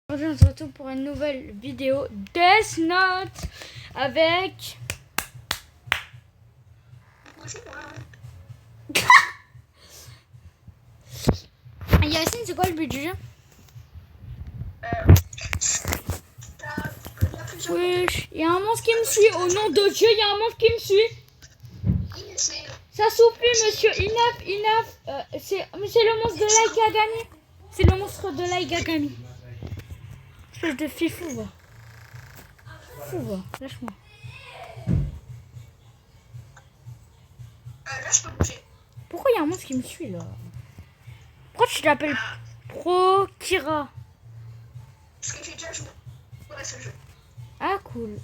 Aujourd'hui on se retrouve pour une nouvelle vidéo Death Note avec Yacine. C'est quoi le but du jeu? Wesh, il y a un monstre qui me suit. Au nom de Dieu, il y a un monstre qui me suit. Ça souffle plus, monsieur. Enough. C'est le monstre de Laigagami. C'est le monstre de Laigagami. Espèce de fifou, va. Fou, va. Lâche-moi. Là, je peux bouger. Pourquoi il y a un monstre qui me suit, là? Pourquoi tu l'appelles Pro Kira? Parce que j'ai déjà joué à ce jeu. Ah, cool.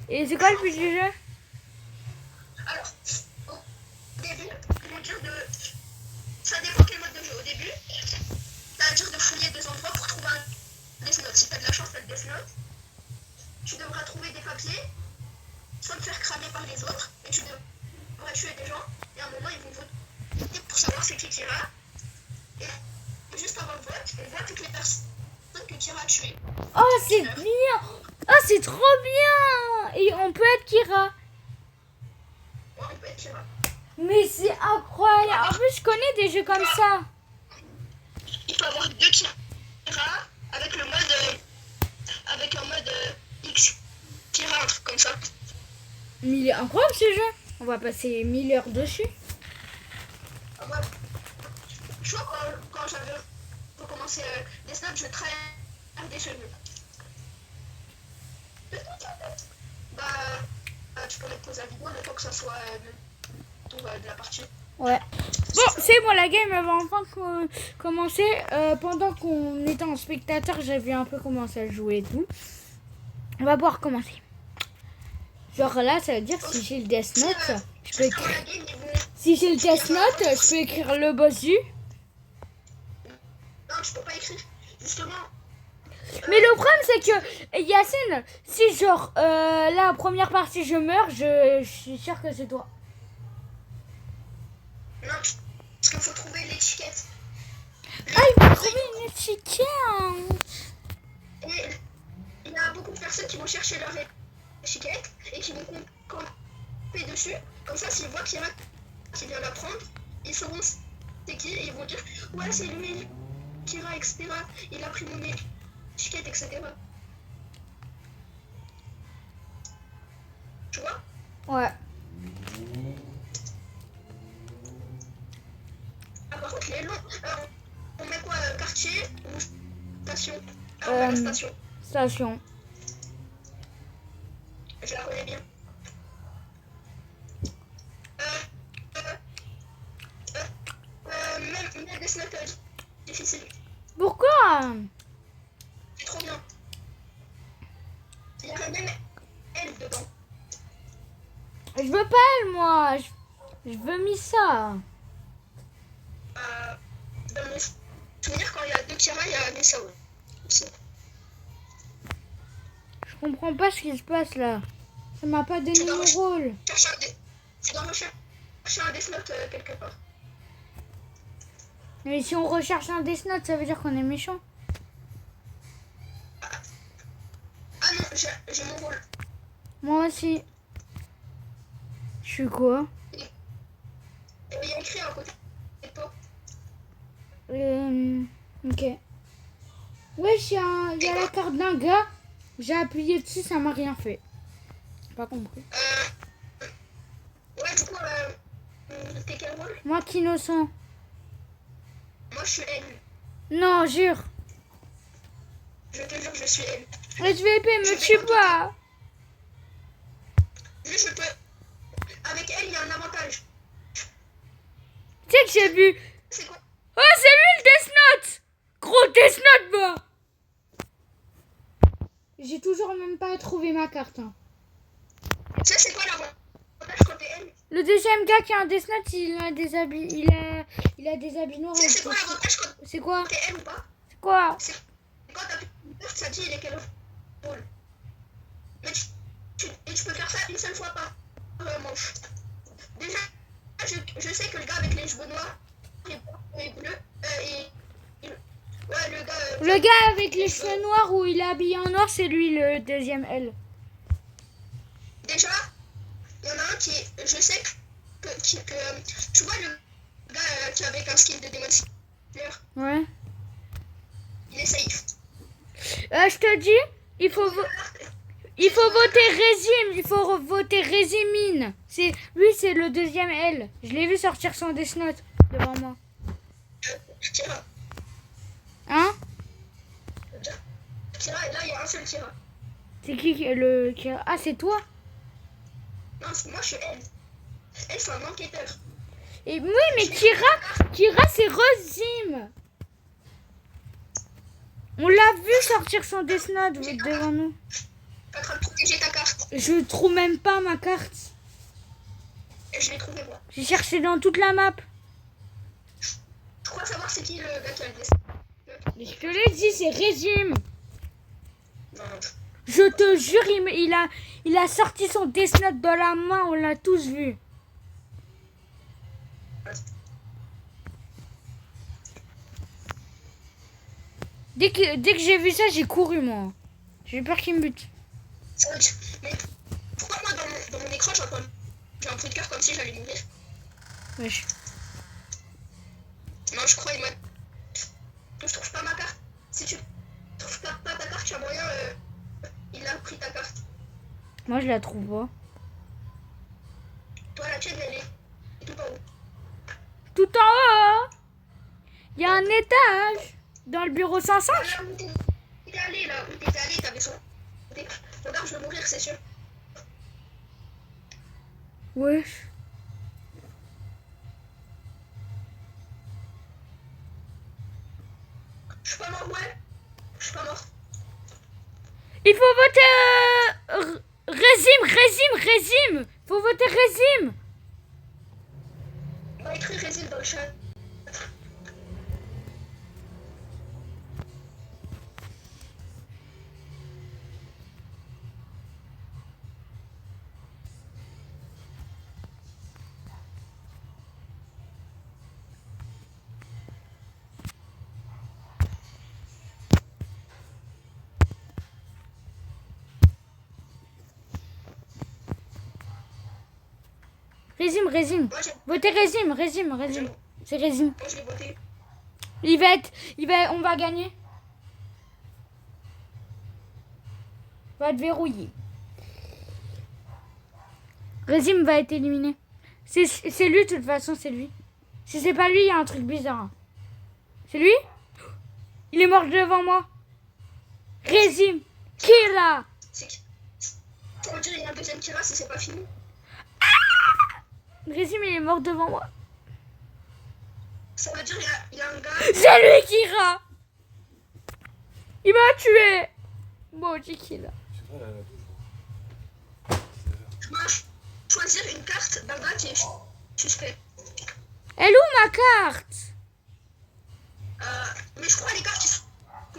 Et c'est quoi le but du jeu? Alors, au début, comment dire de... Ça dépend quel mode de jeu. Au début, ça veut dire de fouiller des endroits pour trouver un Death Note. Si t'as de la chance, t'as le Death Note. Tu devras trouver des papiers, soit te faire cramer par les autres, et tu devras tuer des gens. Et à un moment, ils vont voter pour savoir c'est qui Kira. Et juste avant le vote, on voit toutes les personnes que Kira a tuées. Oh, c'est bien. Oh, c'est trop bien. Et on peut être Kira. Ouais, on peut être Kira. Mais c'est incroyable. En plus, je connais des jeux comme ça. Il faut avoir deux Kira avec le mode avec un mode X Kira, un truc comme ça. Mais il est incroyable ce jeu. On va passer 1000 heures dessus. Ouais. Je crois quand j'avais recommencé Death Note, je travaillais ce jeu. Tu peux mettre pause à vidéo le temps que ça soit de la partie. Ouais. Bon, c'est bon, la game elle va enfin commencer. Pendant qu'on était en spectateur, j'ai vu un peu comment ça jouait et tout. On va pouvoir commencer. Genre là, ça veut dire si j'ai le Death Note, je peux écrire. Si j'ai le Death Note, je peux écrire le boss du. Non, tu peux pas écrire. Justement. Mais le problème c'est que Yacine, si genre la première partie je meurs, je suis sûre que c'est toi. Non, parce qu'il faut trouver l'étiquette. Ah, il faut trouver une étiquette. Et il y a beaucoup de personnes qui vont chercher leur étiquette et qui vont camper dessus. Comme ça, s'ils voient qu'il y en a qui vient la prendre, ils sauront c'est qui et ils vont dire ouais, c'est lui, Kira, etc. Il a pris mon étiquette, etc. Tu vois? Ouais. Ah, par contre, les longs. Alors, on met quoi, quartier ou station? Ah, on met la station. Station. Je la connais bien. Même Death Note difficile. Pourquoi? C'est trop bien. Il y a même elle dedans. Je veux pas elle, moi. Je veux Misa. Dans mon souvenir, quand il y a deux Kira, il y a Misa aussi. Je comprends pas ce qui se passe là. Ça m'a pas donné mon rôle. Tu dois rechercher un Death Note quelque part. Mais si on recherche un Death Note, ça veut dire qu'on est méchant. Ah non, j'ai mon rôle. Moi aussi. Je suis quoi? Et il y a écrit à côté de toi. Ok. Wesh, il y a la carte d'un gars. J'ai appuyé dessus, ça m'a rien fait. Pas compris. Ouais, du coup, t'es quel rôle? Moi qui innocent. Moi, je suis elle. Non, jure. Je te jure, je suis elle. SVP, me tue pas. Je peux. Avec elle, il y a un avantage. Tu sais que j'ai vu. C'est quoi? Oh, c'est lui le Death Note. Gros Death Note, bah. J'ai toujours même pas trouvé ma carte. Hein. Tu sais, c'est quoi l'avantage quand t'es elle? Le deuxième gars qui a un Death Note, il a des habits, il a des habits noirs. C'est quoi l'avantage quand C'est quoi? t'es elle ou pas? C'est quoi? C'est quand t'as peur, ça dit il est quel rôle. Mais tu peux faire ça une seule fois par manche. Déjà, je sais que le gars avec les cheveux noirs et bleus, Ouais, le gars. Le gars avec les cheveux noirs où il est habillé en noir, c'est lui le deuxième L. Déjà, il y en a un qui. Je sais tu vois le gars qui est avec un skin de Demon Slayer. Ouais. Il est safe. Je te dis, il faut voter Régime. Il faut voter Régimine. Lui, c'est le deuxième L. Je l'ai vu sortir son Death Note devant moi. Kira. Hein? Kira, et là, il y a un seul Kira. C'est qui le... Ah, c'est toi? Non, moi, je suis elle. Elle, c'est un enquêteur. Et oui, mais Kira, c'est Régime. On l'a vu sortir son Death Note devant nous. T'es en train de protéger ta carte. Je trouve même pas ma carte. Et je l'ai trouvé, moi. J'ai cherché dans toute la map. Je crois savoir c'est qui le gars qui a le dessin. Mais je te l'ai dit, c'est Régime. Non. Je te jure, il a sorti son Death Note dans la main, on l'a tous vu. Dès que j'ai vu ça, j'ai couru, moi. J'ai peur qu'il me bute. Mais pourquoi moi, dans mon écran, j'ai un truc de cœur comme si j'allais mourir? Wesh. Non, je crois, je trouve pas ma carte. Si tu trouves pas ta carte, tu as moyen, il a pris ta carte. Moi, je la trouve pas. Toi, la tienne, elle est tout en haut. Tout en haut. Il y a un étage. Dans le bureau 505. Là où t'es allé, t'avais son... Regarde, je vais mourir, c'est sûr. Wesh. Je suis pas mort, ouais. Je suis pas mort. Il faut voter Régime. Faut voter Régime. On va écrire Résine dans le chat. Régime. Moi, Votez Régime. C'est Régime. moi, je l'ai voté. On va gagner. Va être verrouillé. Régime va être éliminé. C'est lui, de toute façon, c'est lui. Si c'est pas lui, il y a un truc bizarre. C'est lui? Il est mort devant moi. Régime. Kira. Ça veut dire qu'il y a un deuxième Kira si c'est pas fini. Régime, il est mort devant moi. Ça veut dire qu'il y a un gars... C'est lui, Kira. Il m'a tué. Bon, j'ai Kira. Je dois choisir une carte d'un gars qui est suspect. Elle est où ma carte? Mais je crois les cartes qui sont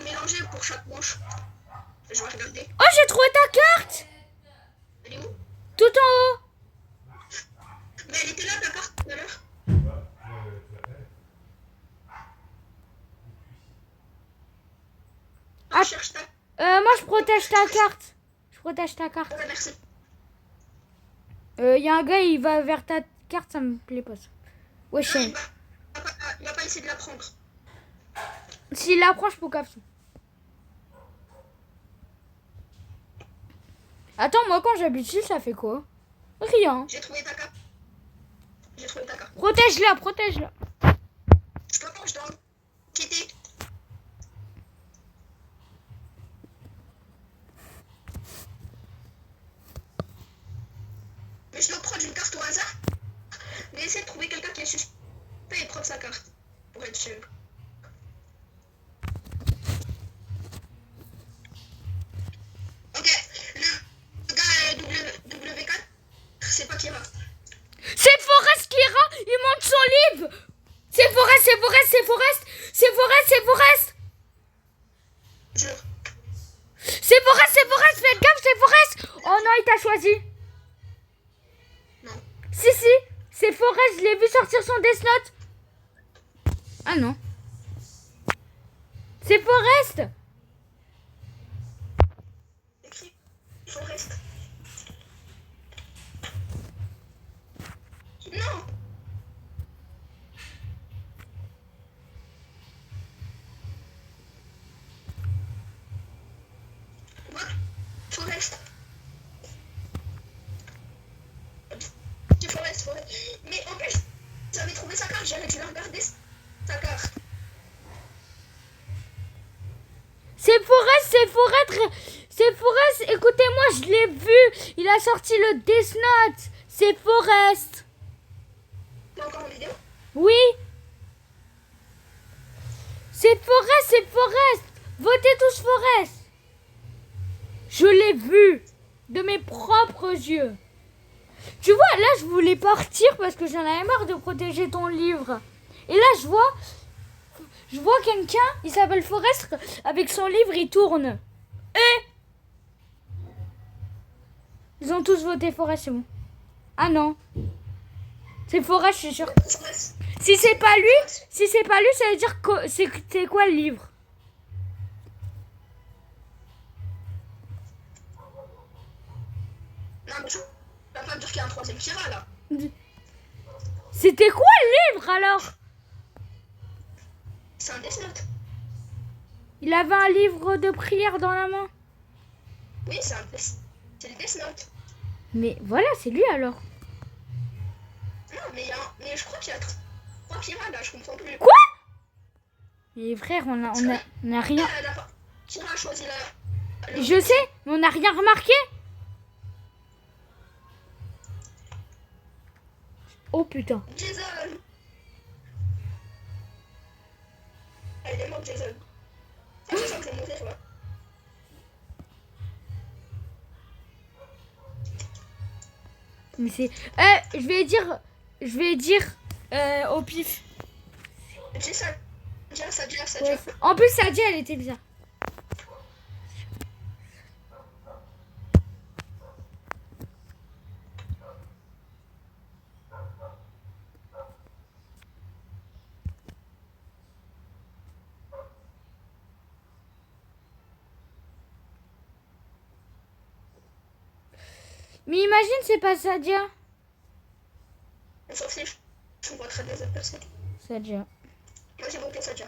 mélangées pour chaque manche. Je vais regarder. Oh, j'ai trouvé ta carte. Elle est où? Tout en haut. Mais elle était là ta carte tout à l'heure. Ah, Je cherche ta... moi, je protège ta carte. Ouais, merci. Y a un gars, il va vers ta carte, ça me plaît pas ça. Ouais, Non, il va pas essayer de la prendre. S'il la prend, je peux capter. Attends, moi, quand j'habite ici, ça fait quoi? Rien. J'ai trouvé ta carte. Protège-la. Je peux pas, je dois enquêter. Mais je dois prendre une carte au hasard. Mais essayer de trouver quelqu'un qui est suspect et prendre sa carte. Pour être sûr. Ok. Le gars W4, c'est pas Kira. C'est Forest Kira. Il monte son livre. C'est Forest. Jure. C'est Forest. Faites gaffe, c'est Forest. Oh non, il t'a choisi. Non. Si. C'est Forest. Je l'ai vu sortir son Death Note. Ah non. C'est Forest. Écrit Forest. Non. What? Forest. Du Forest. Mais en plus, j'avais trouvé sa carte, j'avais dû la regarder sa carte. C'est Forest. Écoutez-moi, je l'ai vu. Il a sorti le Death Note. C'est Forest. T'es encore en vidéo? Oui. C'est Forest. Votez tous Forest. Je l'ai vu de mes propres yeux. Tu vois, là, je voulais partir parce que j'en avais marre de protéger ton livre. Et là, je vois quelqu'un, il s'appelle Forest, avec son livre, il tourne. Et ils ont tous voté Forest, c'est bon. Ah non. C'est Forest, je suis sûre. Si c'est pas lui, ça veut dire que c'est quoi le livre? Non, mais tu vas pas me dire qu'il y a un troisième Kira là. C'était quoi le livre alors? C'est un Death Note. Il avait un livre de prière dans la main. Oui, c'est le Death Note. Mais voilà, c'est lui alors. Non, mais je crois qu'il y a trois Kira là, je comprends plus. Quoi? Mais frère, on a rien. Kira a choisi la... Je sais, mais on n'a rien remarqué. Oh putain. Jason. Elle est morte, Jason. C'est ça que je vais montrer, tu vois. Mais c'est... je vais dire au pif. J'ai ça. Ouais. En plus, Sadia, elle était bizarre. Mais imagine, c'est pas Sadia. On s'en fiche. Je vois très bien cette personne. Sadia. Moi, j'ai voté Sadia.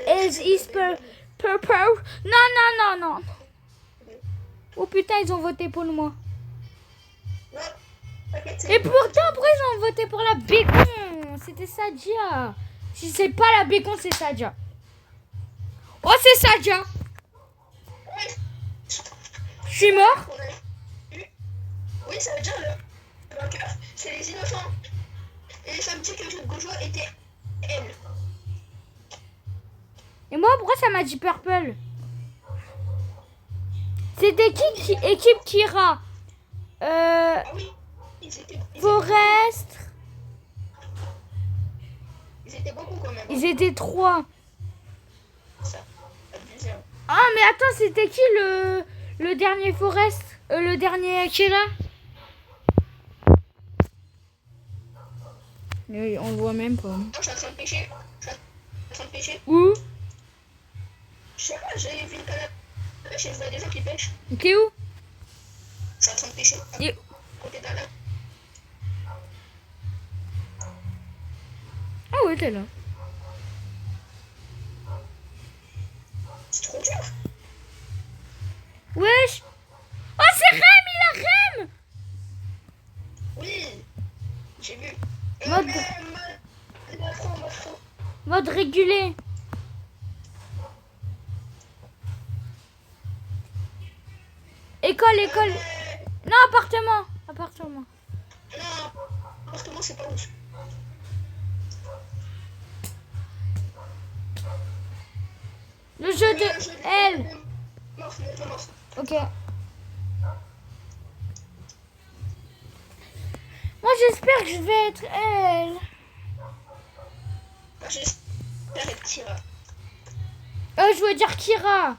Is purple. Non. Oh putain, ils ont voté pour moi. Non, t'inquiète, Et pourtant, après, ils ont voté pour la bacon. C'était Sadia. Si c'est pas la bacon, c'est Sadia. Oh, c'est Sadia. Je suis mort. Oui, ça veut dire le vainqueur, c'est les innocents. Et ça me dit que le Gaujois était elle. Et moi, pourquoi ça m'a dit purple? C'était qui équipe Kira? Ah oui, ils étaient Forest. Ils étaient beaucoup quand même. Ils étaient 3. Ça, abusé. Ah, mais attends, c'était qui le dernier Forest? Le dernier Kira? Oui, on le voit même pas. Non, je suis en train de pêcher. Où? Je sais pas, j'ai vu une canne à pêche et je vois des gens qui pêchent. T'es où? Je suis en train de pêcher. Et- À côté d'un lac. Ah ouais, t'es là. C'est trop dur. Wesh. Oh, c'est Rem, il a Rem. Oui, j'ai vu. Mode mode régulé. École. Non, appartement. Non, appartement, c'est pas ouf. Le jeu de elle. Mort. Ok. Moi, j'espère que je vais être elle. Moi, j'espère être Kira. Je veux dire Kira.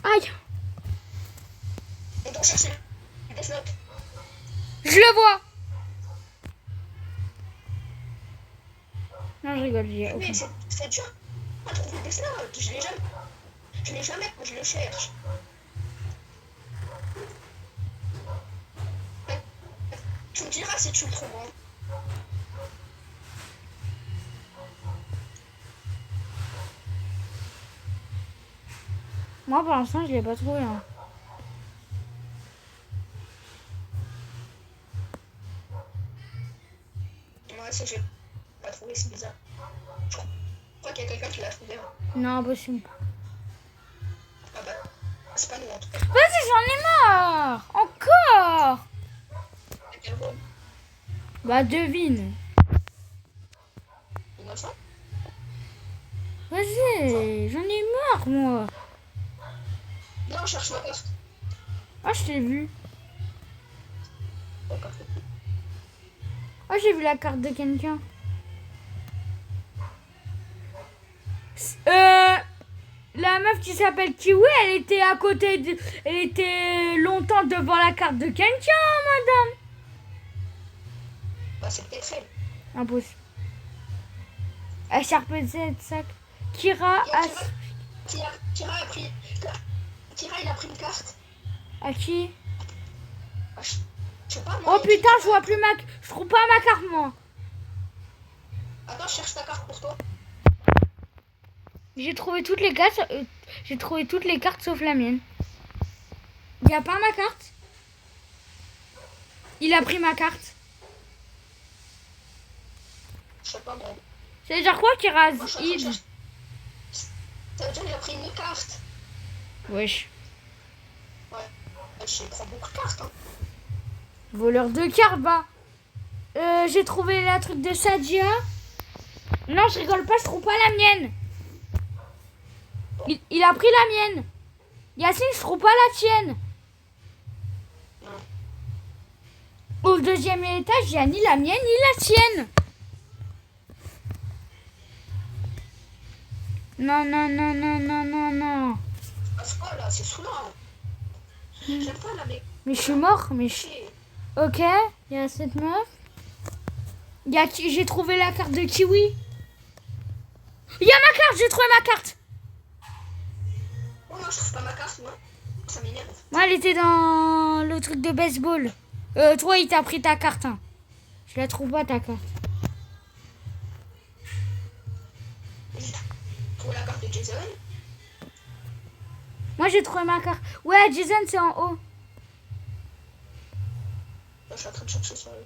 Aïe. On doit chercher le Death Note. Je le vois. Non, je rigole, j'ai aucun. Mais c'est dur à trouver des slots. Je l'ai jamais quand je le cherche. Tu me diras si tu le trouves. Hein. Moi, pour l'instant, je l'ai pas trouvé. Hein. Moi aussi, j'ai pas trouvé, c'est bizarre. Je crois qu'il y a quelqu'un qui l'a trouvé. Hein. Non, impossible. Ah bah, c'est pas nous en tout cas. Vas-y, j'en ai marre. Encore. À quel rôle? Bah, devine. Innocent? Vas-y, j'en ai marre, moi. Non, on cherche ma carte. Ah, je t'ai vu. D'accord. Ah, j'ai vu la carte de quelqu'un. La meuf qui s'appelle Kiwi, elle était à côté de... Elle était longtemps devant la carte de quelqu'un, madame. Bah, c'est peut-être elle. Impossible. HRPZ, sac. Kira Il y a a... Kira a pris... Kira, il a pris une carte. À qui? Ah, je sais pas, moi. Oh putain, je vois plus ma... Je trouve pas ma carte, moi. Attends, je cherche ta carte pour toi. J'ai trouvé toutes les cartes. J'ai trouvé toutes les cartes sauf la mienne. Il y a pas ma carte. Il a pris ma carte. Je sais pas, moi. Ça veut dire quoi qui rase Moi, je suis en train de chercher. Ça veut dire qu'il a pris une carte. Wesh. Ouais. Je prends beaucoup de cartes, hein. Voleur de cartes, bah. J'ai trouvé la truc de Sadia. Non, je rigole pas, je trouve pas la mienne. Il a pris la mienne. Yacine, je trouve pas la tienne. Au deuxième étage, il y a ni la mienne ni la tienne. Non, non, non, non, non, non, non. C'est quoi là? C'est saoulant. J'aime pas la mec. Mais je suis mort, mais je... Ok, il y a cette meuf. J'ai trouvé la carte de Kiwi. Il y a ma carte, j'ai trouvé ma carte. Oh non, je trouve pas ma carte, moi. Ça m'énerve. Moi, elle était dans le truc de baseball. Toi, il t'a pris ta carte. Hein. Je la trouve pas, ta carte. J'ai trouvé la carte de Jason. Moi, j'ai trouvé ma carte. Ouais, Jason, c'est en haut. Là, je suis en train de chercher sur la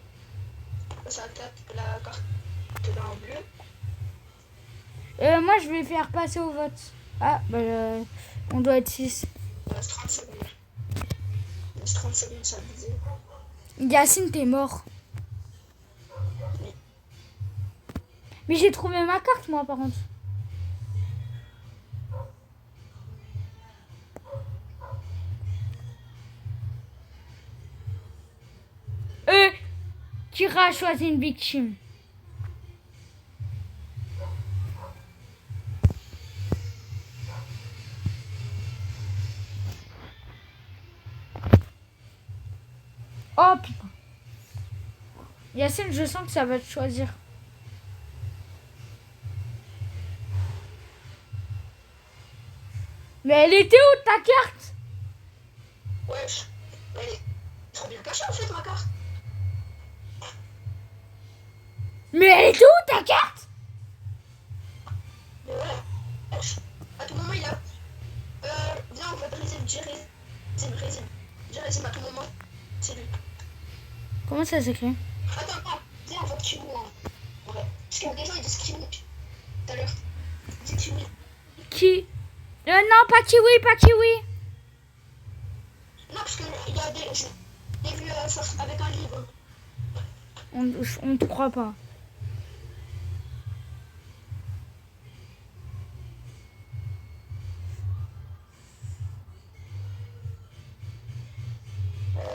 carte là en bleu. Moi, je vais faire passer au vote. Ah, bah, on doit être 6. Il reste 30 secondes. Il reste 30 secondes, ça me disait. Yacine, t'es mort. Mais j'ai trouvé ma carte, moi, par contre. Kira a choisi une victime. Oh putain. Yacine, je sens que ça va te choisir. Mais elle était où ta carte? Wesh. Elle est trop bien cachée en fait ma carte. Mais elle était où ta carte? Mais voilà. Wesh. À tout moment il a. Viens on va briser Jérézine à tout moment. C'est lui. Comment ça s'écrit? Attends, viens on va que tu vois. Ouais. Parce qu'il y a des gens ils disent Kiwi tout à l'heure. Ils disent Kiwi. Qui? Non, pas Kiwi, pas Kiwi. Non parce que il y a des. Je l'ai vu avec un livre. On te croit pas.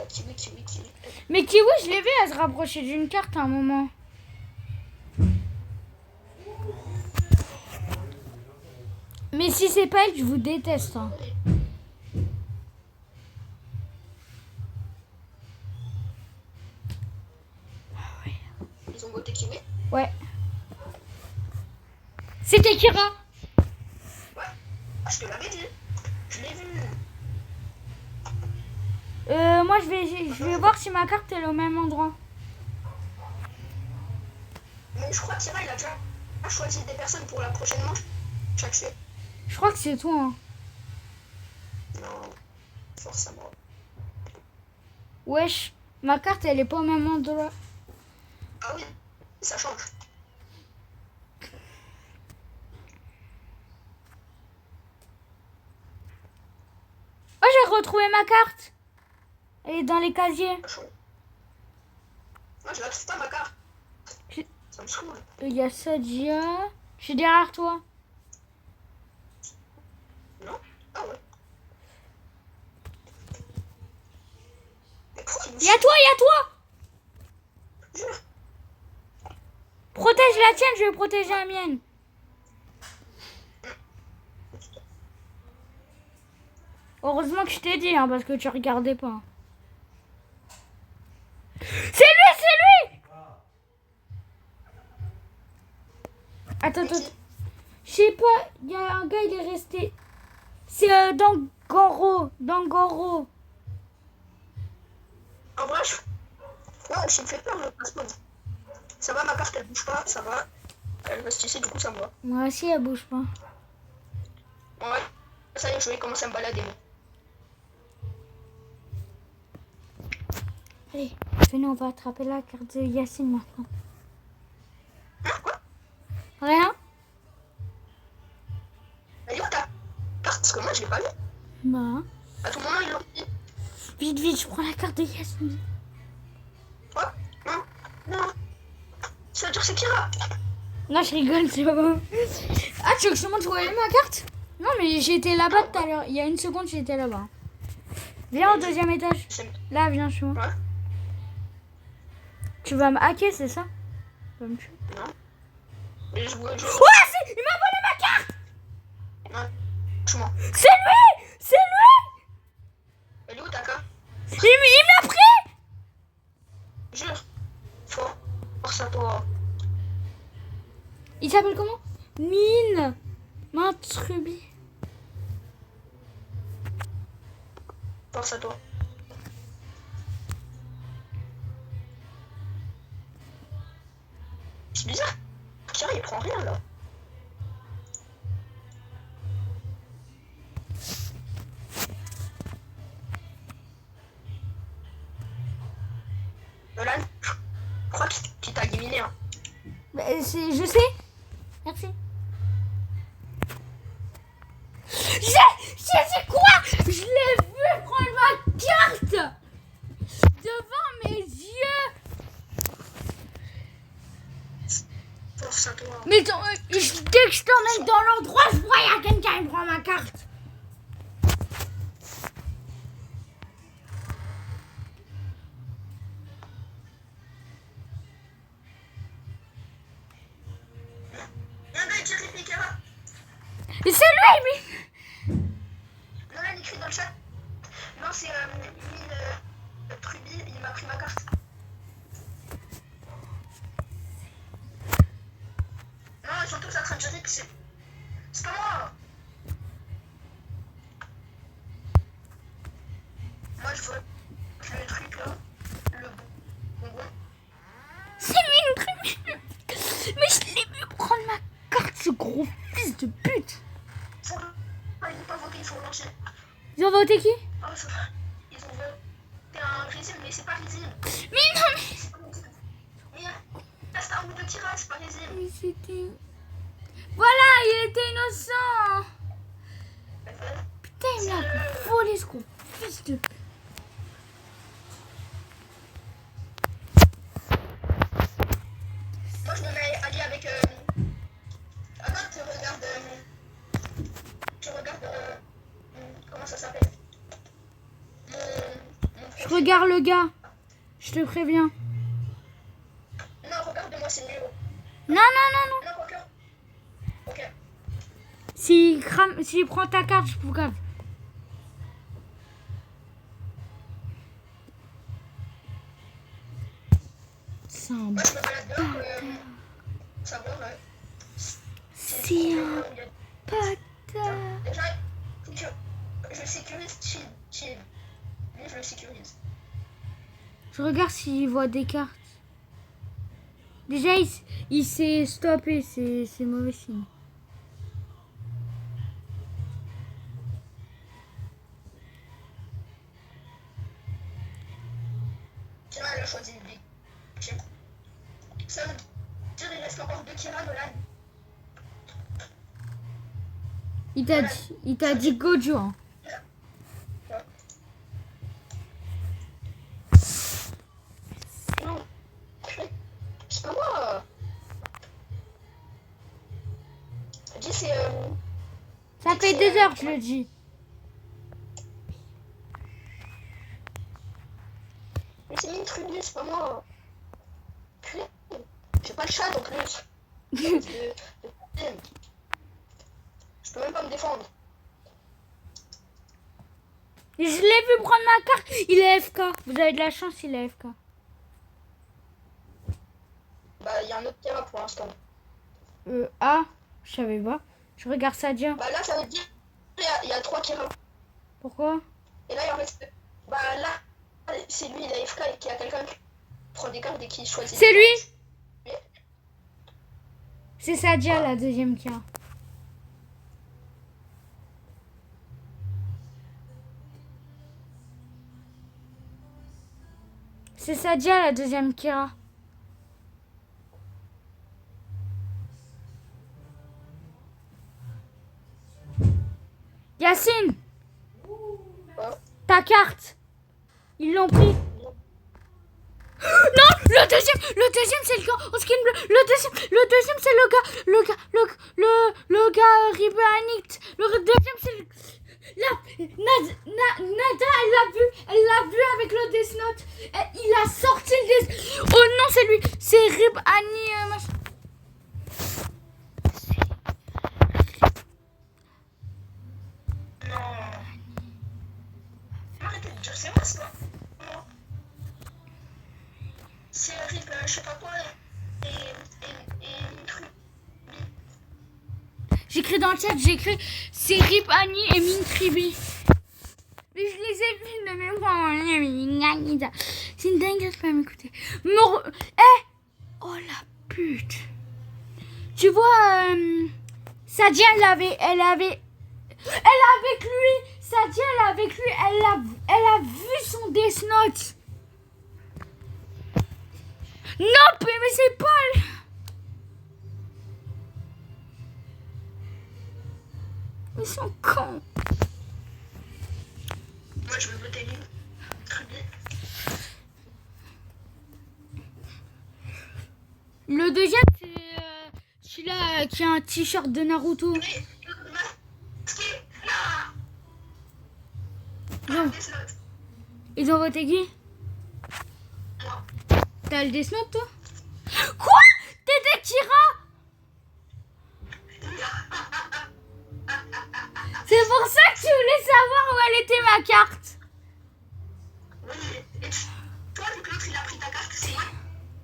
Kiwi. Mais Kiwi, je l'ai vu, elle se rapprochait d'une carte à un moment. Mais si c'est pas elle, je vous déteste. Hein. Ils ont voté Kiwi. Ouais. c'est Kira. Ouais, je te l'avais dit. Je l'ai vu. Moi, je vais voir si ma carte elle est au même endroit. Mais je crois que Kira, il a déjà choisi des personnes pour la prochaine manche. Chaque fois. Je crois que c'est toi. Hein. Non, forcément. Wesh, ma carte elle est pas au même endroit. Ah oui, ça change. Oh, j'ai retrouvé ma carte. Elle est dans les casiers. Ça change. Moi, je la trouve pas, ma carte. Ça me saoule. Il y a Sadia. Je suis derrière toi. Non? Ah ouais. Mais pourquoi Il y a toi, il y a toi. Jure. Protège la tienne, je vais protéger la mienne. Heureusement que je t'ai dit, hein, parce que tu regardais pas. C'est lui, c'est lui. Attends, attends. Je sais pas, il y a un gars, il est resté. C'est Dangoro. Dangoro. En vrai, ouais, ça me fait peur le passeport. Ça va, ma carte, elle bouge pas, ça va. Elle reste ici, du coup, ça me va. Moi aussi, elle bouge pas. Ouais, ça y est, je vais commencer à me balader. Allez, venez, on va attraper la carte de Yacine maintenant. Hein, quoi? Rien? Elle est où ta carte? Parce que moi, je l'ai pas vue. Bah. À tout moment, ils l'ont dit. Vite, vite, je prends la carte de Yacine. Ouais, non, non. Ça veut dire que c'est Kira. Non, je rigole, c'est pas bon. Ah, tu veux que je te montre où elle est ma carte? Non, mais j'étais là-bas tout à l'heure. Il y a une seconde, j'étais là-bas. Viens au deuxième étage. Là, viens chez moi. Ouais. Tu vas me hacker, c'est ça? Tu vas me tuer. Non. Mais je vois. Ouais, il m'a volé ma carte! Non, je mens. C'est lui! C'est lui! Elle est où ta carte? Il me l'a pris! Jure. Force à toi. Il s'appelle comment? Mine. Mintrubi. Force à toi. C'est bizarre. Kira, il prend rien là. Nolan, je crois qu'il t'a éliminé. Hein. Je sais. Merci. C'est quoi? Je l'ai vu prendre ma carte devant mes yeux. Force à toi. Mais dès que je t'emmène dans l'endroit, je vois qu'il y a quelqu'un qui prend ma carte. Mais c'est lui, mais... Nolan écrit dans le chat. Non, c'est Mine Truby, il m'a pris ma carte. Non, ils sont tous en train de dire que c'est pas moi. Moi, je vois le truc là. Le bonbon. C'est lui le truc. Mais je l'ai vu prendre ma carte, ce gros fils de pute. Ils n'ont pas voté, ils sont lancés. Ils ont voté qui? Oh, ils ont voté un résime, mais c'est pas résime. Mais non, mais... C'est pas résime. Mais là, c'est un bout de tirage, c'est pas résime. Mais c'était... Voilà, il était innocent. Putain, il m'a volé ce gros fils de pute. Moi, je me mets allié avec... Avant, tu regardes... comment ça s'appelle? Je regarde le gars. Je te préviens. Non, regarde-moi, c'est mieux. Non, non, non, non. Non, ok. Ok. S'il prend ta carte, je peux grave. C'est un Moi, je me balade dehors, savoir si C'est un bâtard. Déjà, faut que je sécurise chez lui, je le sécurise. Je regarde s'il voit des cartes. Déjà, il s'est stoppé, c'est mauvais signe. Kira, elle a choisi lui. Ça veut dire qu'il reste encore 2 Kira de là. Il t'a dit Gojo. Hein. Non, c'est pas moi. Dis, c'est. Ça fait 2 heures que je le dis. Mais c'est Mintrubi, c'est pas moi. Putain, j'ai pas le chat en plus. Je peux même pas me défendre. Je l'ai vu prendre ma carte. Il est FK. Vous avez de la chance, il est FK. Bah, il y a un autre Kira pour l'instant. Ah, je savais pas. Je regarde Sadia. Bah, là, ça veut dire il y a 3 Kira. Pourquoi? Et là, il en reste 2. Bah, là, c'est lui, il a FK et qu'il y a quelqu'un qui prend des cartes et qui choisit. C'est lui. C'est Sadia, la deuxième Kira. C'est Sadia, la deuxième Kira. Yacine, ta carte. Ils l'ont pris. Non, le deuxième c'est le gars au skin bleu. Le deuxième c'est le gars Ribanit. Le deuxième c'est Nada, elle l'a vu avec le Death Note. Il a sorti le Death. Oh non, c'est lui, c'est Ribani machin. Arrêtez de dire c'est moi, c'est pas moi. C'est Rip, je sais pas quoi, et truc. J'écris dans le chat, c'est Rip Annie et Mintribi. Mais je les ai vus de même fois. C'est une dingue, je peux m'écouter. Oh la pute. Tu vois, Sadia, elle avait avec lui. Sadia, elle avec lui. Elle a vu son Death Note. Non, mais c'est pas... Ils sont cons. Moi, je veux voter lui. Très bien. Le deuxième, c'est celui-là qui a un t-shirt de Naruto. Non. Ils ont voté qui? T'as le Death Note, toi? Quoi? T'étais Kira? C'est pour ça que tu voulais savoir où elle était ma carte. Oui, et toi, vu que l'autre il a pris ta carte, c'est moi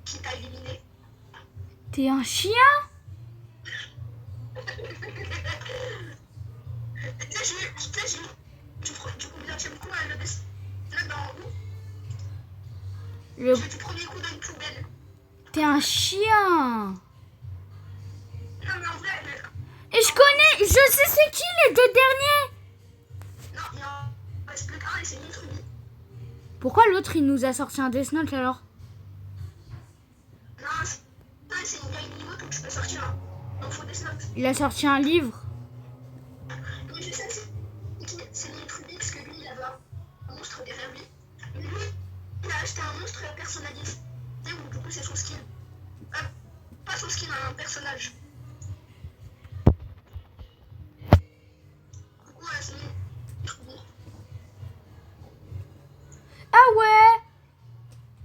qui t'a éliminé. T'es un chien? Du combienième coup, le best dans où? Le... Du premier coup dans une poubelle. T'es un chien. Non, mais en vrai, Et je sais c'est qui les deux derniers. non, il en reste plus qu'un et c'est Mintrubi. Pourquoi l'autre il nous a sorti un Death Note alors? Non, c'est une niveau donc je peux sortir un faux Death Note. Il a sorti un livre. Mais je sais que c'est Mintrubi parce que lui il avait un monstre derrière lui. Mais lui, il a acheté un monstre personnalisé où du coup c'est son skin. Pas son skin, un personnage. Du coup, c'est Mintrubi. Ah ouais.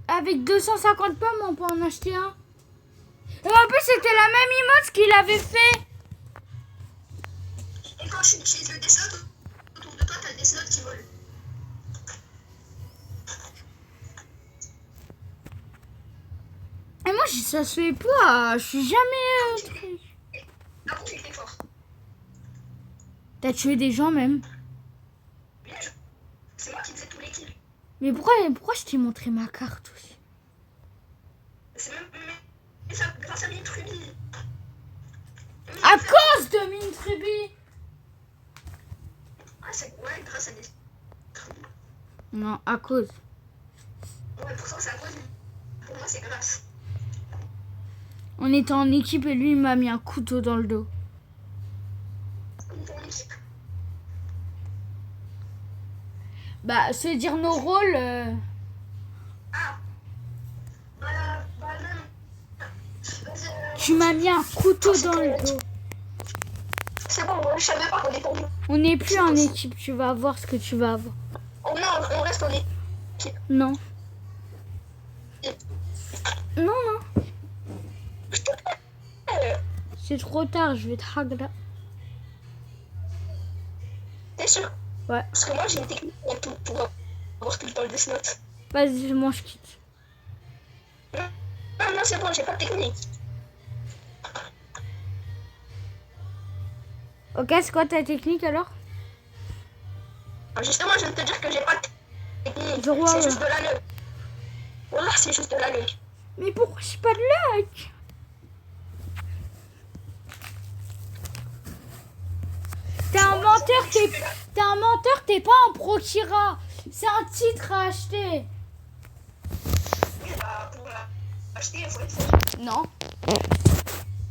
Avec 250 pommes on peut en acheter un. Et en plus c'était la même emote qu'il avait fait. Et quand tu utilises le Death Note, autour de toi, t'as le Death Note qui vole. Et moi ça se fait pas. Je suis jamais... Par contre, il était fort. T'as tué des gens même. C'est moi qui faisais tous les kills. Mais pourquoi je t'ai montré ma carte aussi? C'est même ça, grâce à Mintrubi. À cause de Mintrubi. Ah, ouais, grâce à des... Non, à cause. Ouais, pourtant c'est à cause. Pour moi c'est grâce. On était en équipe et lui il m'a mis un couteau dans le dos. Pour l'équipe. Bah, se dire nos rôles. Ah. Non. Tu m'as mis un couteau dans le dos. C'est bon, je savais pas qu'on était en équipe. On n'est plus en équipe, tu vas voir ce que tu vas avoir. Oh non, on reste en équipe. Non. Non. C'est trop tard, je vais te hack là. T'es sûr? Ouais. Parce que moi j'ai une technique pour avoir tout le temps le Death Note. Vas-y, moi je quitte. Non, c'est bon, j'ai pas de technique. Ok, c'est quoi ta technique alors? Justement, je viens de te dire que j'ai pas de technique. Je vois, C'est ouais. juste de la luck. Voilà, c'est juste de la luck. Mais pourquoi j'ai pas de luck? T'es un menteur, t'es pas un Prokira. C'est un titre à acheter. Oui, bah, pour l'acheter, il faut être fort. Non.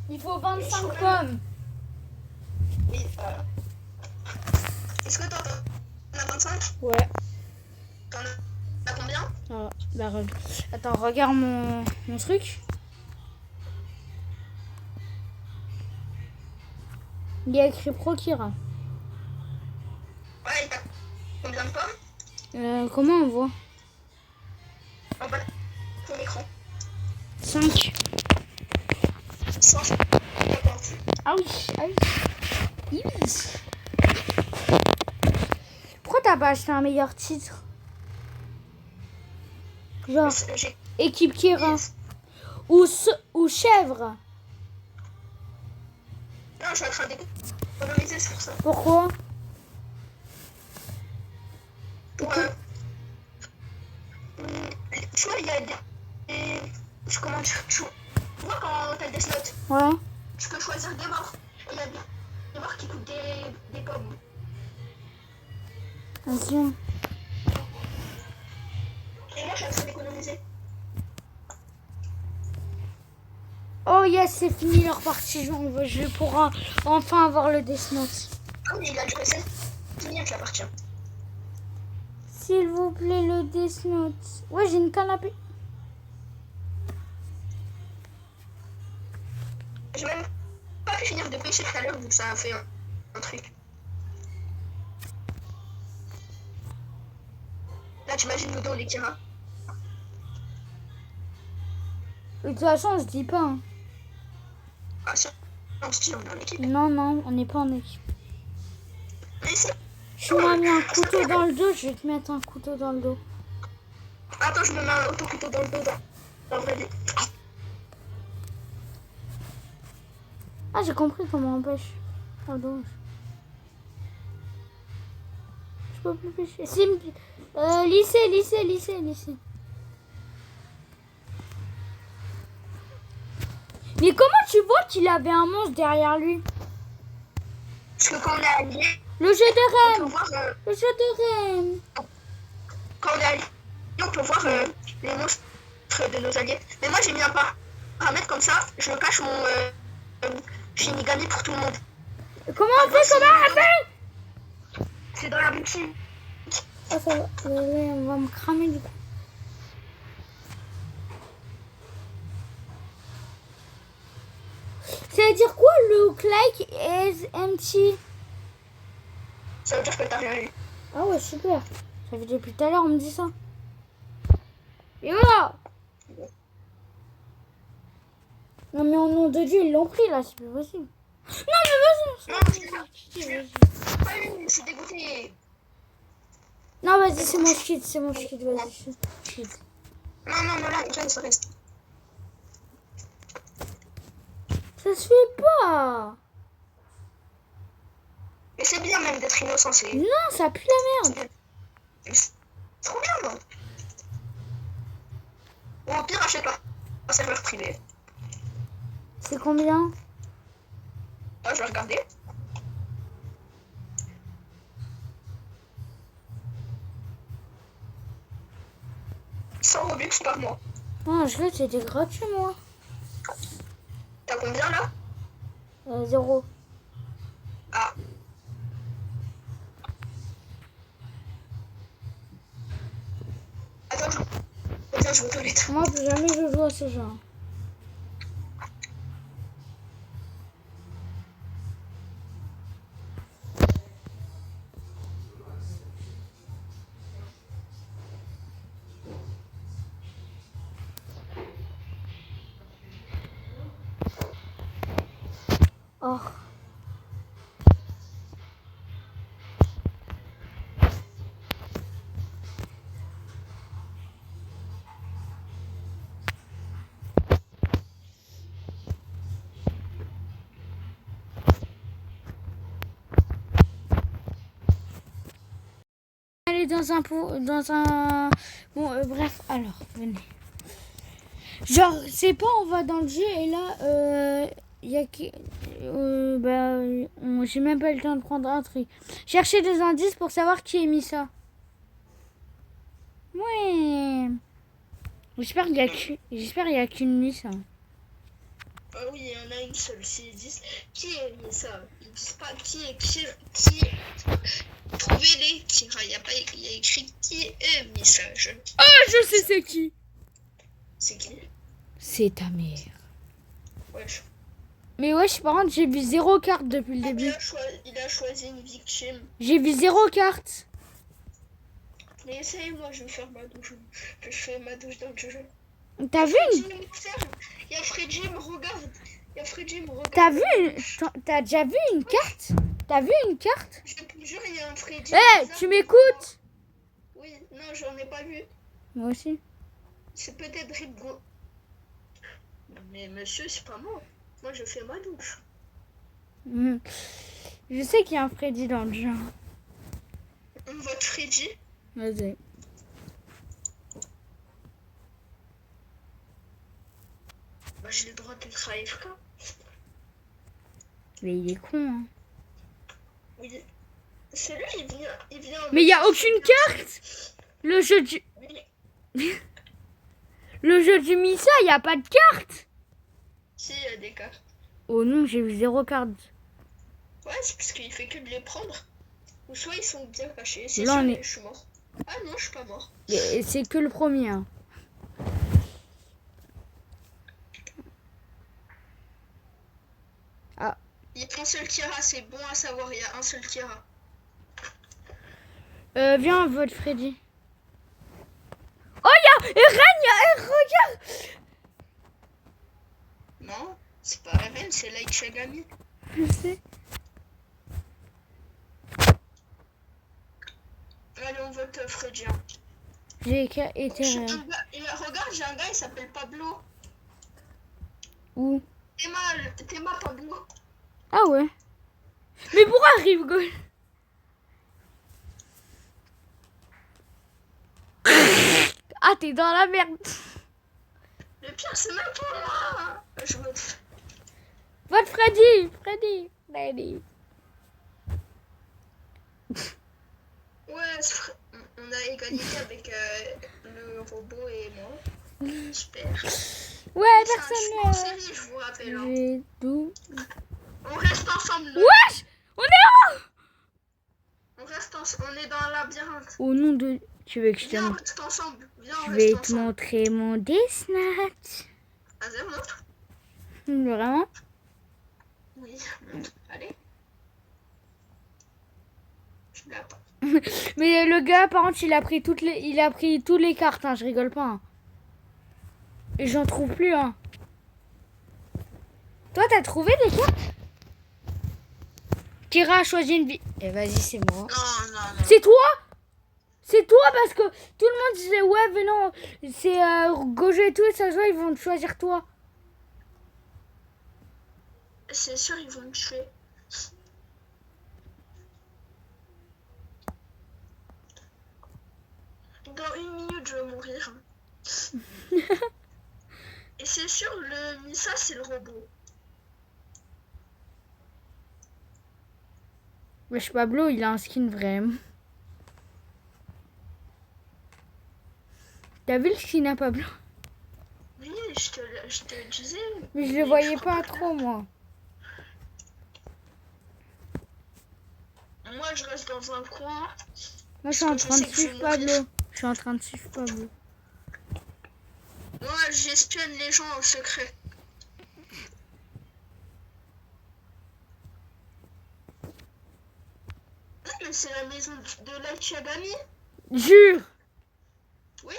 Il faut 25 pommes. Oui, est-ce que toi, t'en as 25? Ouais. T'en as combien? Ah, bah, attends, regarde mon truc. Il y a écrit Prokira. Ouais, t'as combien de pommes? Comment on voit? En bas de ton écran. 5. 150. Ah oui. Yes. Pourquoi t'as pas acheté un meilleur titre? Genre, J'ai... équipe Kira. Ou chèvre. Non, je suis en train d'économiser sur ça. Pourquoi? Pour, tu vois, il y a des... Comment dire? Tu vois quand t'as des slots, Ouais. tu peux choisir des morts. Et il y a des morts qui coûtent des pommes. Vas-y. Et là, je suis en train d'économiser. Oh yes, c'est fini leur partie. Je vais pouvoir enfin avoir le Death Note. Ah oui, il a duré 7 minutes la partie. S'il vous plaît, le Death Note. Ouais, j'ai une canapé. J'ai même pas pu finir de pêcher tout à l'heure, vu que ça a fait un truc. Là, tu imagines nous dans les Kira. De toute façon, je dis pas. Hein. Ah, ça, on se dit, on est en équipe. Non, on n'est pas en équipe. Mais c'est... Tu m'as mis un couteau dans le dos, je vais te mettre un couteau dans le dos. Attends, je me mets un auto-couteau dans le dos, dans la vraie vie. Ah, j'ai compris comment on pêche. Ah, dommage. Je peux plus pêcher. Si, lycée. Mais comment tu vois qu'il avait un monstre derrière lui? Parce que quand on est allié, Le jeu de on peut reine. voir... Le jeu de reine. Quand on est allié, on peut voir les monstres de nos alliés. Mais moi, j'ai mis un paramètre comme ça. Je cache mon Shinigami pour tout le monde. Comment on fait? C'est dans la boutique. Ah, ça va. On va me cramer du coup. Ça veut dire quoi, look like is empty? Ça veut dire que t'as rien eu. Ah ouais, super. Ça fait depuis tout à l'heure, on me dit ça. Et voilà. Non mais au nom de Dieu, ils l'ont pris là, c'est plus possible. Non mais vas-y. Non, je suis dégoûté. Non, vas-y, c'est mon shit, vas-y, shit. Non, là, ça reste. Ça se fait pas. Mais c'est bien même d'être innocent. C'est Non, ça pue la merde. trop bien, non? Ou au pire, achète un serveur privé. C'est combien? Ah, je vais regarder. 100 Robux par mois. Ah, je crois que c'était gratuit, moi. T'as combien là? 0. Ah. Attends, je vais aux toilettes. Moi, plus jamais je joue à ce jeu. Oh. Aller dans un bon bref, alors venez. Genre c'est pas on va dans le jeu et là il y a qui j'ai même pas eu le temps de prendre un truc. Chercher des indices pour savoir qui a mis ça. Ouais. J'espère qu'il y a qu'une nuit ça. Ah oui, il y en a une seule. S'ils disent qui a mis ça, ils disent pas qui. Trouvez-les. Il y a écrit qui a mis ça. Ah, je sais c'est qui. C'est qui? C'est ta mère. Wesh. Mais wesh, par contre, j'ai vu 0 carte depuis le début. Il a choisi une victime. J'ai vu 0 carte. Mais essaye, moi je vais faire ma douche. Je fais ma douche dans le jeu. T'as vu une... Il y a Freddy, me regarde. T'as déjà vu une carte? T'as vu une carte? Je te jure, il y a un Freddy. Hé, tu m'écoutes? Oui, non, j'en ai pas vu. Moi aussi. C'est peut-être Rigo. Mais monsieur, c'est pas moi. Moi, je fais ma douche. Je sais qu'il y a un Freddy dans le jeu. On vote Freddy. Vas-y. Bah, j'ai le droit d'être AFK. Mais il est con, hein. Oui. C'est lui, il vient. Mais il n'y a aucune carte. Le jeu du... Le jeu du Missa, il n'y a pas de carte. Si, il y a des cartes. Oh non, j'ai vu 0 carte. Ouais, c'est parce qu'il fait que de les prendre. Ou soit ils sont bien cachés. C'est là, sûr, je suis mort. Ah non, je suis pas mort. Et c'est que le premier. Hein. Ah. Il y a qu'un seul Tira, c'est bon à savoir. Il y a un seul Tira. Viens, on vote Freddy. Oh, il y a Eren, regarde. Non, c'est pas Eren, c'est Light Shagami. Je sais. Allez, on vote Freddy. J'ai été Regarde, j'ai un gars, il s'appelle Pablo. Où? Théma Pablo. Ah ouais. Mais pourquoi rigole? Ah, t'es dans la merde. Le pire, c'est même pas moi. Je vote. Vote Freddy. Ouais, on a égalité avec le robot et moi. Super. Ouais, personne série, je vous rappelle. Hein. J'ai tout. On reste ensemble. Wesh, on est où? On est dans un labyrinthe. Au nom de... Tu veux que je te Viens, on montre? reste ensemble. Viens, Je vais te montrer mon Desnat. Vas-y, montre. Vraiment? Oui, montre. Allez. Je l'ai pas. Mais le gars, par contre, il a pris toutes les cartes, hein, je rigole pas. Hein. Et j'en trouve plus, hein. Toi, t'as trouvé des cartes? Kira a choisi une vie. Eh, vas-y, c'est moi. Non. C'est toi? C'est toi parce que tout le monde disait ouais, mais non, c'est Gojo et tout, et ça joue, ils vont te choisir toi. C'est sûr, ils vont me tuer. je vais mourir. Et c'est sûr, le Misa, c'est le robot. Wesh, Pablo, il a un skin vraiment. T'as vu le skin à Pablo? Oui, je te disais. Mais je le voyais pas trop, moi. Moi, je reste dans un coin. Moi, je suis en train de suivre Pablo. Je suis en train de suivre Pablo. Moi, j'espionne les gens en secret. Ah, mais c'est la maison de Light Yagami. Jure. Oui,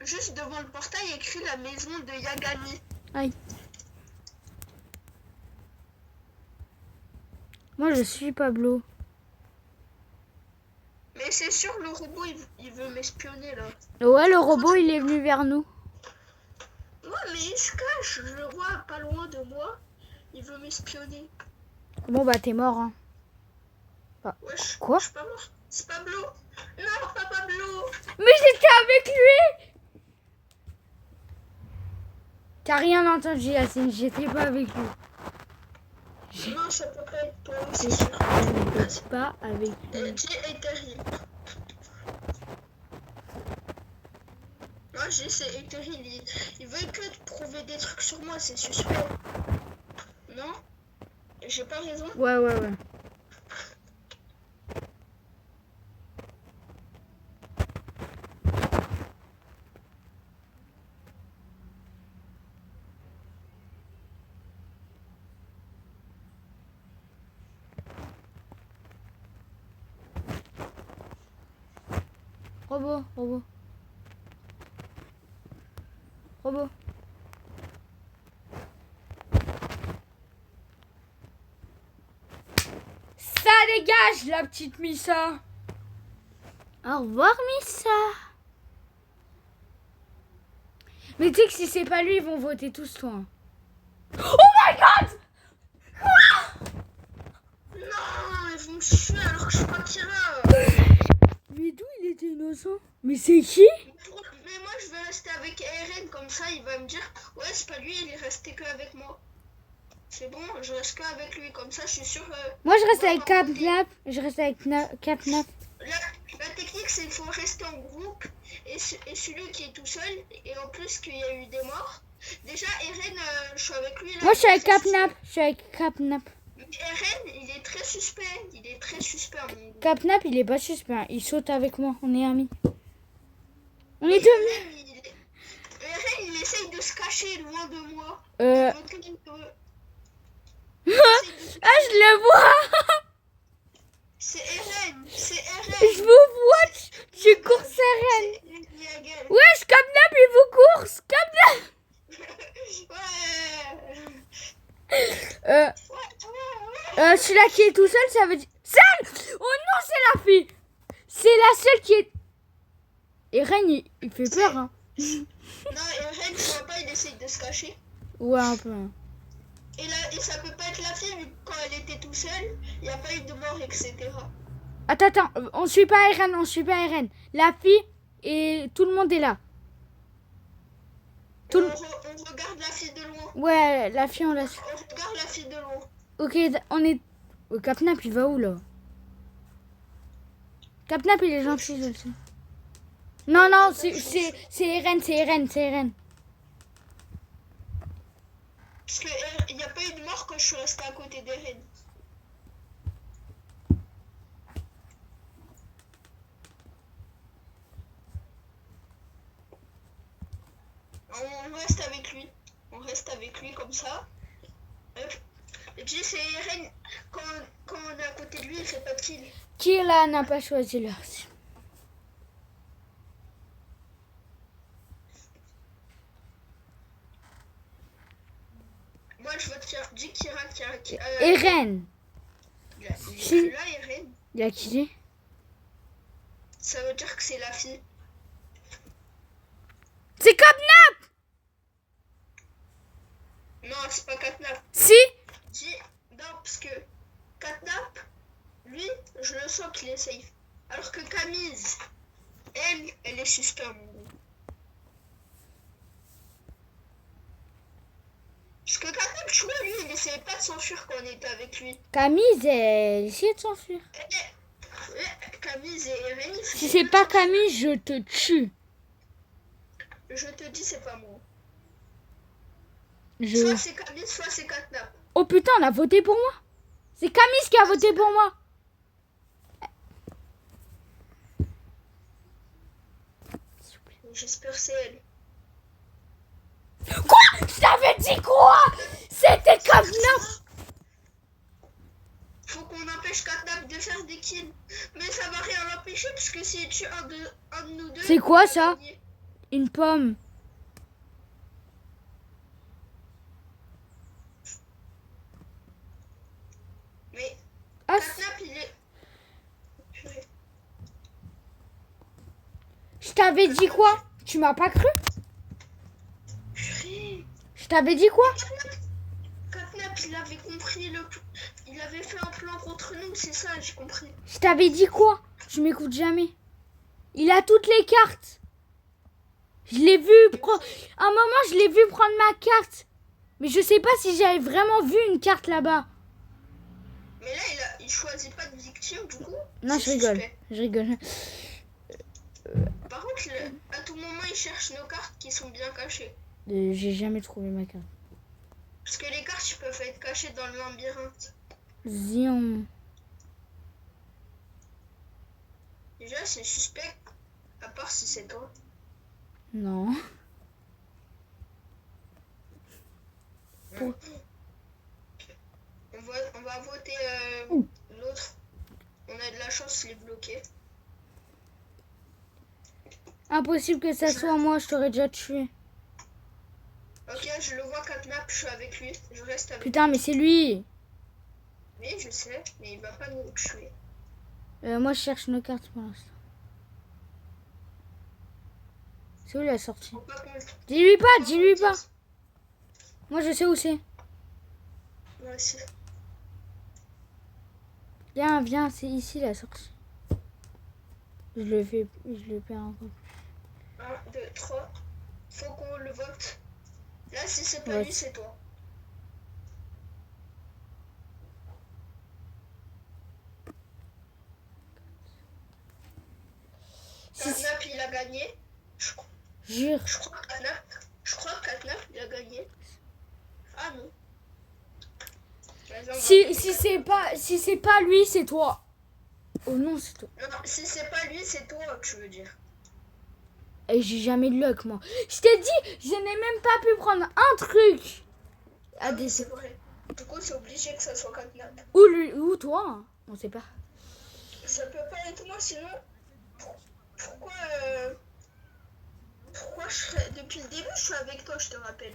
juste devant le portail, écrit la maison de Yagami. Aïe. Moi, je suis Pablo. Mais c'est sûr, le robot, il veut m'espionner, là. Ouais, le robot, il est venu vers nous. Ouais, mais il se cache. Je le vois pas loin de moi. Il veut m'espionner. Bon, bah, t'es mort, hein. Wesh, Quoi? je suis pas mort. C'est Pablo. Non, pas Pablo. Mais j'étais avec lui. T'as rien entendu, Yacine. J'étais pas avec lui. Non, ça peut pas être toi, c'est sûr. J'étais pas avec lui. Jay est terrible. Moi, Jay, c'est terrible. Il veut que te prouver des trucs sur moi, c'est suspect. Non? J'ai pas raison? Ouais. Robot. Ça dégage, la petite Missa. Au revoir, Missa. Mais tu sais que si c'est pas lui, ils vont voter tous toi. Oh my god! Non, ils vont me tuer alors que je suis pas tireur. Mais d'où il était innocent? Mais c'est qui? Mais moi, je vais rester avec Eren, comme ça, il va me dire, ouais, c'est pas lui, il est resté que avec moi. C'est bon, je reste que avec lui, comme ça, je suis sûr. Moi, je reste avec Capnap. Je reste avec Capnap. La technique, c'est qu'il faut rester en groupe et celui qui est tout seul, et en plus qu'il y a eu des morts. Déjà, Eren, je suis avec lui là. Moi, je suis avec Capnap. Je suis avec Capnap. Eren, il est très suspect. Il est très suspect à mon goût. Capnap, il est pas suspect. Il saute avec moi. On est amis. On est deux. Eren, il essaye de se cacher loin de moi. Ah, je le vois. C'est Eren. Je vous vois. Je course Eren. Wesh, Capnap, il vous course. Capnap. Celui-là qui est tout seul, ça veut dire... Seul. Oh non, c'est la fille. C'est la seule qui est... Eren, il fait peur, hein. Non, Eren, je vois pas, il essaye de se cacher. Ouais, un peu. Et ça peut pas être la fille, vu que quand elle était tout seule, il n'y a pas eu de mort, etc. Attends, on suit pas Eren, La fille et tout le monde est là. On regarde la fille de loin. Ouais, la fille, on la suit. On regarde la fille de loin. Ok, on est... Capnap, il va où, là? Capnap, il est gentil, je le sais. Non, c'est Eren. Parce qu'il n'y a pas eu de mort quand je suis restée à côté d'Eren. On reste avec lui. On reste avec lui comme ça. Jay, c'est Eren. Quand on est à côté de lui, il fait pas de kill. Qui là n'a pas choisi l'heure? Moi, je veux te faire Jay qui Eren. Il est là, Eren. Il a qui? Ça veut dire que c'est la fille. C'est Capnap. Non, c'est pas Catnap. Si. Non, parce que Catnap, lui, je le sens qu'il est safe. Alors que Camille, elle est suspecte, mon gros. Parce que Katnap, tu vois, lui, il essayait pas de s'enfuir quand on était avec lui. Camille, elle essayait de s'enfuir. Camille et Rémi. Si c'est pas Camille, je te tue. Je te dis, c'est pas moi. Je... Soit c'est Camille, soit c'est Katnap. Oh putain, on a voté pour moi. C'est Camille qui a voté pour moi. J'espère que c'est elle. Quoi? Je t'avais dit quoi? C'était Katnap. Faut qu'on empêche Katnap de faire des kills. Mais ça va rien l'empêcher parce que si tu un de nous deux. C'est quoi ça? Une pomme. Mais Ah, Katnap, il est. je t'avais dit quoi? Tu m'as pas cru? Je t'avais dit quoi? Katnap, il avait compris le. Il avait fait un plan contre nous, c'est ça, j'ai compris. Je t'avais dit quoi? Tu m'écoutes jamais. Il a toutes les cartes. Je l'ai vu prendre. À un moment, je l'ai vu prendre ma carte. Mais je sais pas si j'avais vraiment vu une carte là-bas. Mais là, il choisit pas de victime, du coup. Non, je rigole. Je rigole. Par contre, à tout moment, il cherche nos cartes qui sont bien cachées. J'ai jamais trouvé ma carte. Parce que les cartes, ils peuvent être cachées dans le labyrinthe. Zion. Déjà, c'est suspect. À part si c'est toi. Non. On va voter l'autre. On a de la chance, il est bloqué. Impossible que ça soit moi, je t'aurais déjà tué. Ok, je le vois Katnap, je suis avec lui. Je reste avec lui. Putain, mais c'est lui. Oui, je sais, mais il va pas nous tuer. Moi, je cherche nos cartes pour l'instant. C'est où la sortie? Faut pas qu'on- Dis-lui pas, dis-lui pas. Moi, je sais où c'est. Moi aussi. Viens, viens, c'est ici la sortie. Je le perds encore. 1, 2, 3. Faut qu'on le vote. Là, si c'est pas Ouais. lui, c'est toi. Katnap, il a gagné. Jure. Je crois que Katnap, il a gagné. Ah non. Vas-y, on va Si voter c'est pas lui, c'est toi. Oh non, c'est toi. Non, si c'est pas lui, c'est toi que tu veux dire. Et j'ai jamais de luck, moi. Je t'ai dit, je n'ai même pas pu prendre un truc. Ah oui, c'est vrai. Du coup, c'est obligé que ça soit Katnap. Ou lui, ou toi, hein. On sait pas. Ça peut pas être moi, sinon. Pourquoi pourquoi je serais. Depuis le début, je suis avec toi, je te rappelle.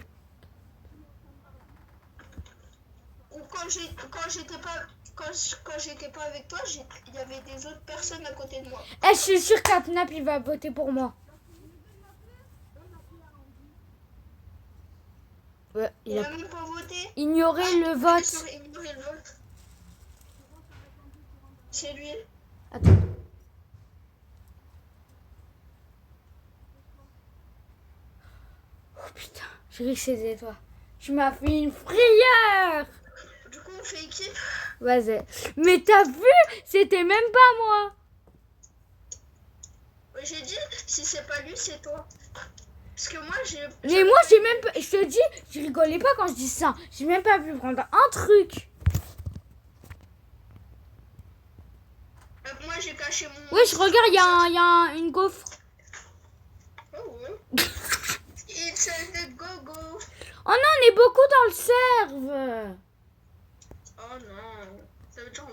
Ou quand j'étais pas avec toi, il y avait des autres personnes à côté de moi. Eh, je suis sûre qu'Atnap, il va voter pour moi. Ouais, Il a même pas voté. ignoré le vote. Ignorer le vote. C'est lui. Attends. Oh putain, je cru que c'était toi. Tu m'as fait une frayeur. Du coup, on fait équipe. Vas-y. Mais t'as vu, c'était même pas moi. J'ai dit, si c'est pas lui, c'est toi. Parce que moi, Mais moi, j'ai même pas... Je te dis, je rigolais pas quand je dis ça. J'ai même pas pu prendre un truc. Moi, j'ai caché mon... Oui, je regarde, il y a une gaufre. Oh, ouais. It's a go-go. Oh non, on est beaucoup dans le serve. Oh non. Ça veut dire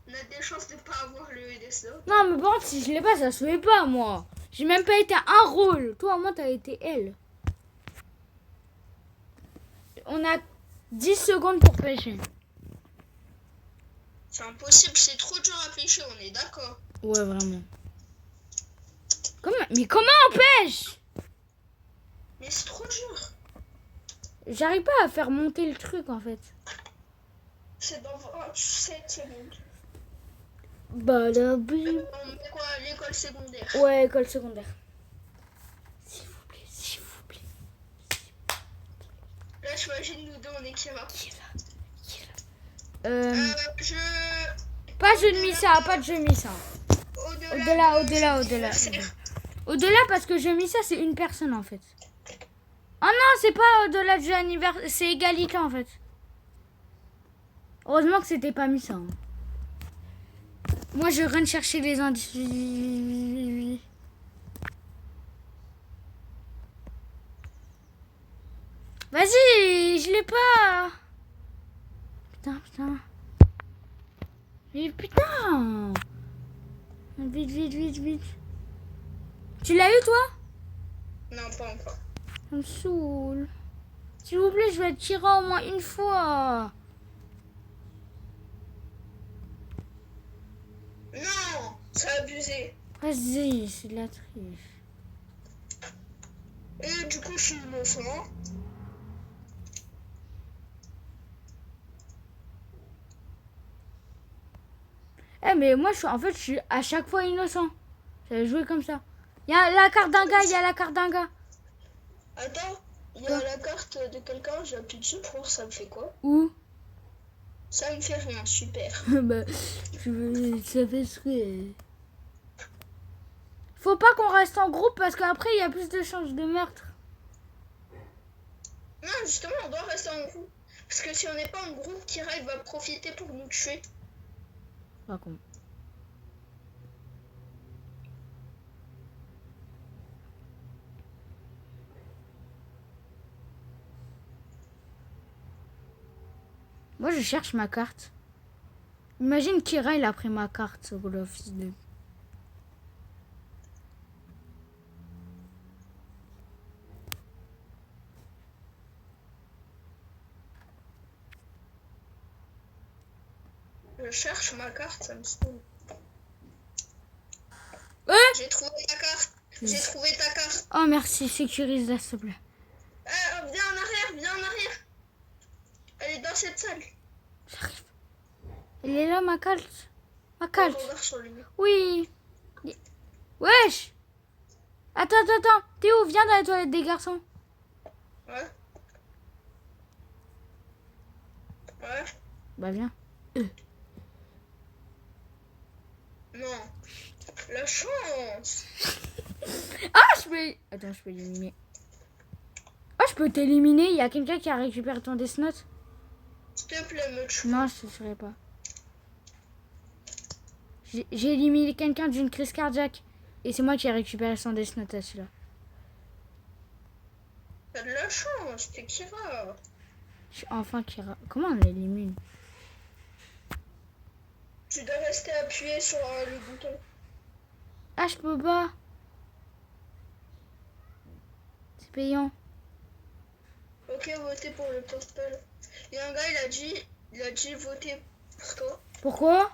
on a des chances de pas avoir le dessin. Non, mais bon, si je l'ai pas, ça se fait pas, moi. J'ai même pas été un rôle. Toi, au moins, t'as été elle. On a 10 secondes pour pêcher. C'est impossible, c'est trop dur à pêcher, on est d'accord. Ouais, vraiment. Mais comment on pêche? Mais c'est trop dur. J'arrive pas à faire monter le truc, en fait. C'est dans 27 secondes. Bah, là, On met quoi, l'école école secondaire. Ouais, école secondaire. S'il vous plaît, s'il vous plaît. Là, j'imagine nous deux, on est Kira. Qui est là? Qui est là Je... Pas jeu de Missa, pas de jeu Missa. Au-delà. Au-delà parce que jeu Missa, c'est une personne en fait. Oh non, c'est pas au-delà du jeu anniversaire, c'est égalité en fait. Heureusement que c'était pas Missa. Hein. Moi, je viens de chercher les indices. Vas-y, je l'ai pas. Putain. Mais putain. Vite. Tu l'as eu, toi? Non, pas encore. Ça me saoule. S'il vous plaît, je vais être tiré au moins une fois. Non, c'est abusé. Vas-y, c'est de la triche. Et du coup, je suis innocent. Eh, mais moi, je suis à chaque fois innocent. J'avais joué comme ça. Il y a la carte d'un gars, Attends, il y a la carte de quelqu'un, j'appuie dessus pour ça me fait quoi? Où? Ça me fait rien, super. Bah, ça fait ce que... Faut pas qu'on reste en groupe parce qu'après, il y a plus de chances de meurtre. Non, justement, on doit rester en groupe. Parce que si on n'est pas en groupe, Kira, il va profiter pour nous tuer. Pas con. Moi, je cherche ma carte. Imagine Kira, il a pris ma carte sur l'office de... Je cherche ma carte, ça me saoule. J'ai trouvé ta carte. J'ai trouvé ta carte. Oh, merci, sécurise-la, s'il te plaît. Viens en arrière. Elle est dans cette salle. J'arrive. Elle est là, ma carte. Ma On carte. regarde sur lui. Oui. Wesh. Attends. T'es où? Viens dans les toilettes des garçons. Ouais. Bah, viens. Non. La chance. Ah, je peux... Attends, je peux éliminer. Ah, je peux t'éliminer. Il y a quelqu'un qui a récupéré ton Death Note. S'il te plaît, me tue. Non, je ne ferai pas. J'ai éliminé quelqu'un d'une crise cardiaque. Et c'est moi qui ai récupéré son Death Note à celui-là. T'as de la chance, t'es Kira. Je suis enfin Kira. Comment on l'élimine? Tu dois rester appuyé sur le bouton. Ah, je peux pas. C'est payant. Ok, votez pour le purple. Il y a un gars, il a dit voter pour toi. Pourquoi?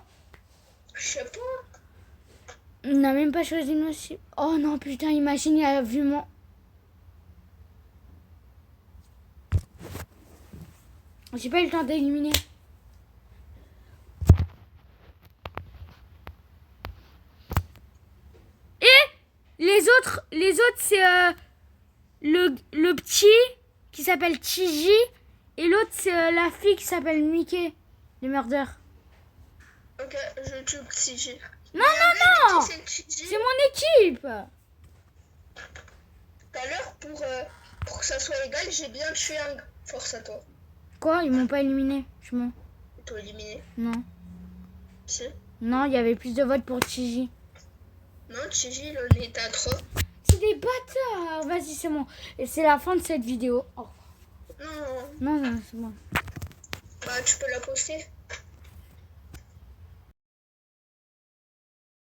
Je sais pas. On n'a même pas choisi nos cibles. Oh non, putain, imagine, il a vu mon... J'ai pas eu le temps d'éliminer. Les autres c'est le petit qui s'appelle Chiji et l'autre c'est la fille qui s'appelle Mickey, les murders. Ok, je tue Xiji. Non, c'est mon équipe. Tout à l'heure, pour que ça soit égal, j'ai bien tué un gars. Force à toi. Quoi? Ils m'ont pas éliminé, je mens. Ils t'ont éliminé. Non. Si. Non, il y avait plus de votes pour Chiji. Non, Chiji, il en est à 3. C'est des bâtards. Vas-y, c'est bon. Et c'est la fin de cette vidéo. Oh. Non. Non, c'est bon. Bah, tu peux la poster.